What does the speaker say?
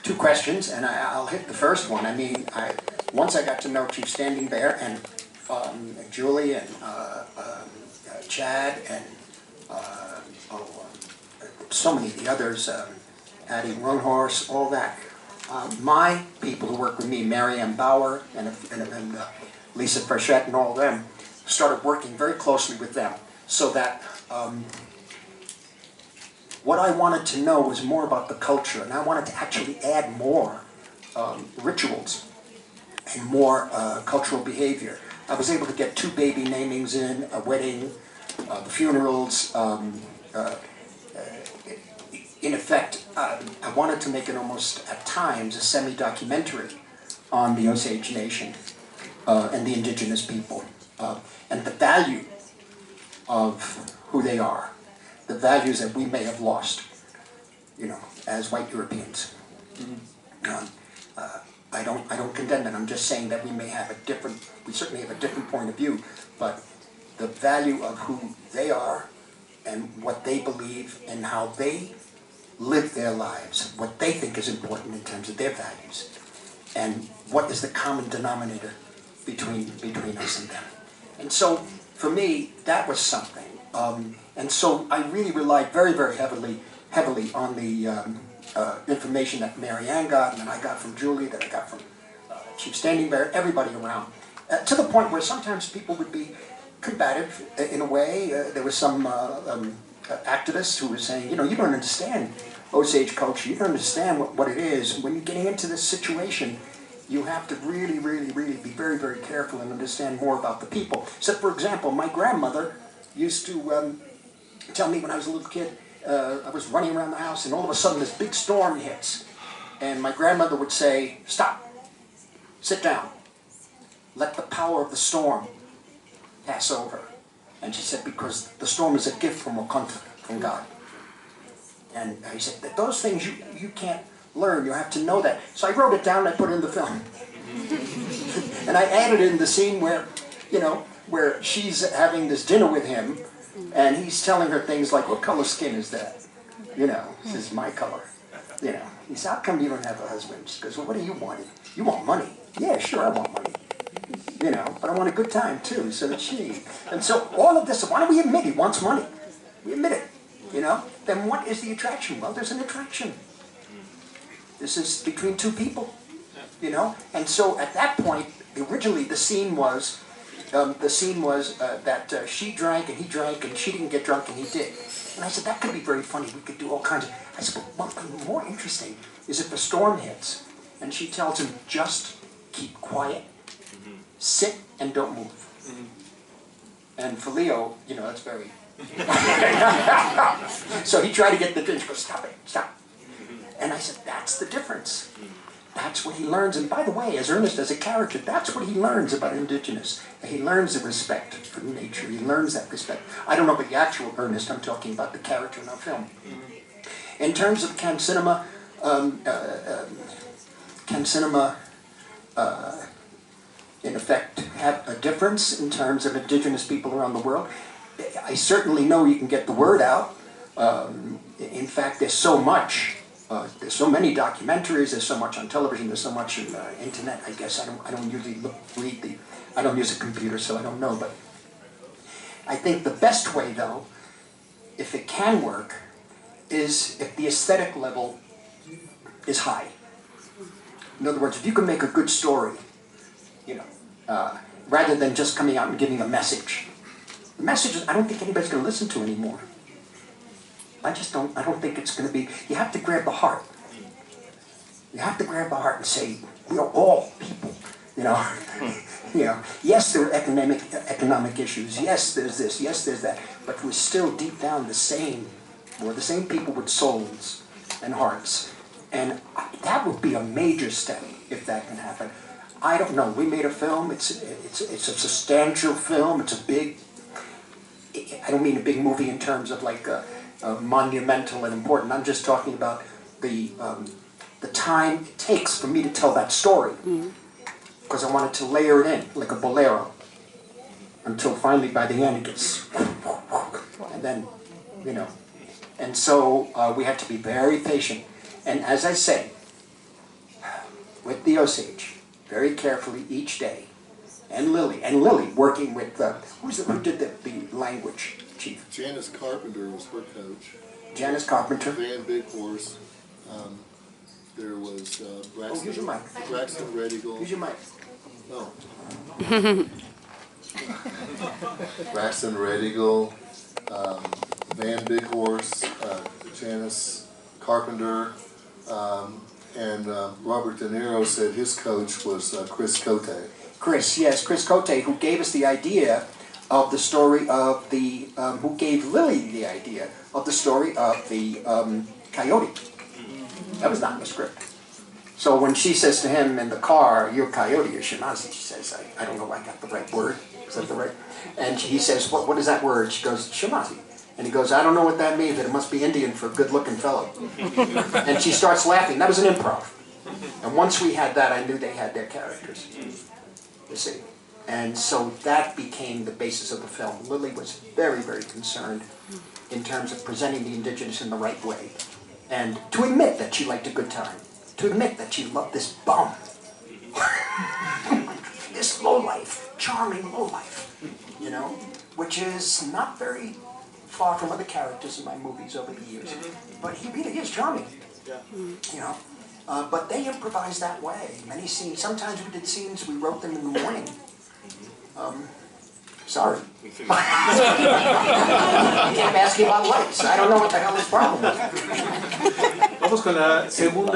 two questions, and I'll hit the first one. I mean, once I got to know Chief Standing Bear and Julie and Chad and so many of the others, Addie Roanhorse, all that. My people who work with me, Mary Ann Bauer and Lisa Frechette and all of them, started working very closely with them so that what I wanted to know was more about the culture, and I wanted to actually add more rituals and more cultural behavior. I was able to get 2 baby namings in, a wedding, the funerals. In effect, I wanted to make it almost, at times, a semi-documentary on the Osage Nation and the indigenous people, and the value of who they are, the values that we may have lost, you know, as white Europeans. I don't condemn it. I'm just saying that we may have we certainly have a different point of view, but the value of who they are and what they believe and how they live their lives, what they think is important in terms of their values, and what is the common denominator between us and them. And so, for me, that was something. And so I really relied very, very heavily on the information that Mary Ann got, and that I got from Julie, that I got from Chief Standing Bear, everybody around. To the point where sometimes people would be combative in a way. There was some activists who were saying, you know, you don't understand Osage culture, you don't understand what it is. When you're getting into this situation, you have to really, really, really be very, very careful and understand more about the people. So, for example, my grandmother used to tell me when I was a little kid, I was running around the house and all of a sudden this big storm hits. And my grandmother would say, stop, sit down, let the power of the storm pass over. And she said, because the storm is a gift from Wakanda, from God. And he said, that those things you can't learn, you have to know that. So I wrote it down and I put it in the film. And I added in the scene where, you know, where she's having this dinner with him, and he's telling her things like, what color skin is that? You know, this is my color. You know, he said, how come you don't have a husband? She goes, well, what do you want? You want money? Yeah, sure, I want money. You know, but I want a good time too, so that she. And so all of this, why don't we admit he wants money? We admit it, you know? Then what is the attraction? Well, there's an attraction. This is between two people, you know? And so at that point, originally the scene was that she drank and he drank and she didn't get drunk and he did. And I said, that could be very funny. We could do all kinds of... I said, but what's more interesting is if the storm hits and she tells him, just keep quiet, sit and don't move. And for Leo, you know, that's very... So he tried to get the drink. She goes, stop it, stop. And I said, that's the difference. That's what he learns. And by the way, as Ernest as a character, that's what he learns about Indigenous. He learns the respect for nature. He learns that respect. I don't know about the actual Ernest. I'm talking about the character in our film. In terms of can cinema in effect have a difference in terms of Indigenous people around the world? I certainly know you can get the word out. In fact, there's so much. There's so many documentaries, there's so much on television, there's so much on the internet. I guess I don't usually I don't use a computer, so I don't know. But I think the best way, though, if it can work, is if the aesthetic level is high. In other words, if you can make a good story, you know, rather than just coming out and giving a message. The messages I don't think anybody's going to listen to anymore. I don't think it's going to be, you have to grab the heart. You have to grab the heart and say, we are all people, you know. You know, yes, there are economic issues, yes, there's this, yes, there's that, but we're still deep down the same people with souls and hearts. And that would be a major step if that can happen. I don't know, we made a film, it's a substantial film, it's a big, I don't mean a big movie in terms of like monumental and important. I'm just talking about the time it takes for me to tell that story, because I wanted to layer it in like a bolero until finally by the end it gets, and then, you know, And so we had to be very patient. And as I say, with the Osage, very carefully each day, and Lily working with, who did the language, Chief? Janice Carpenter was her coach. Janice Carpenter. Van Big Horse. There was Use your mic. Braxton Redigal. Use your mic. No. Braxton Redigal, Van Big Horse, Janice Carpenter, and Robert De Niro said his coach was Chris Cote. Chris Cote, who gave us the idea of the story of the, who gave Lily the idea of the story of the coyote. That was not in the script. So when she says to him in the car, "You're coyote, you're Shemazi," she says, I don't know if I got the right word. Is that the right? And he says, what is that word? She goes, "Shemazi." And he goes, "I don't know what that means, but it must be Indian for good-looking fellow." And she starts laughing. That was an improv. And once we had that, I knew they had their characters. You see. And so that became the basis of the film. Lily was very, very concerned in terms of presenting the indigenous in the right way. And to admit that she liked a good time. To admit that she loved this bum. This lowlife, charming lowlife, you know, which is not very far from other characters in my movies over the years. But he really is charming, you know. But they improvised that way. Many scenes, sometimes we did scenes, we wrote them in the morning. Sorry. I kept asking about lights. I don't know what the hell his problem was. Vamos con la segunda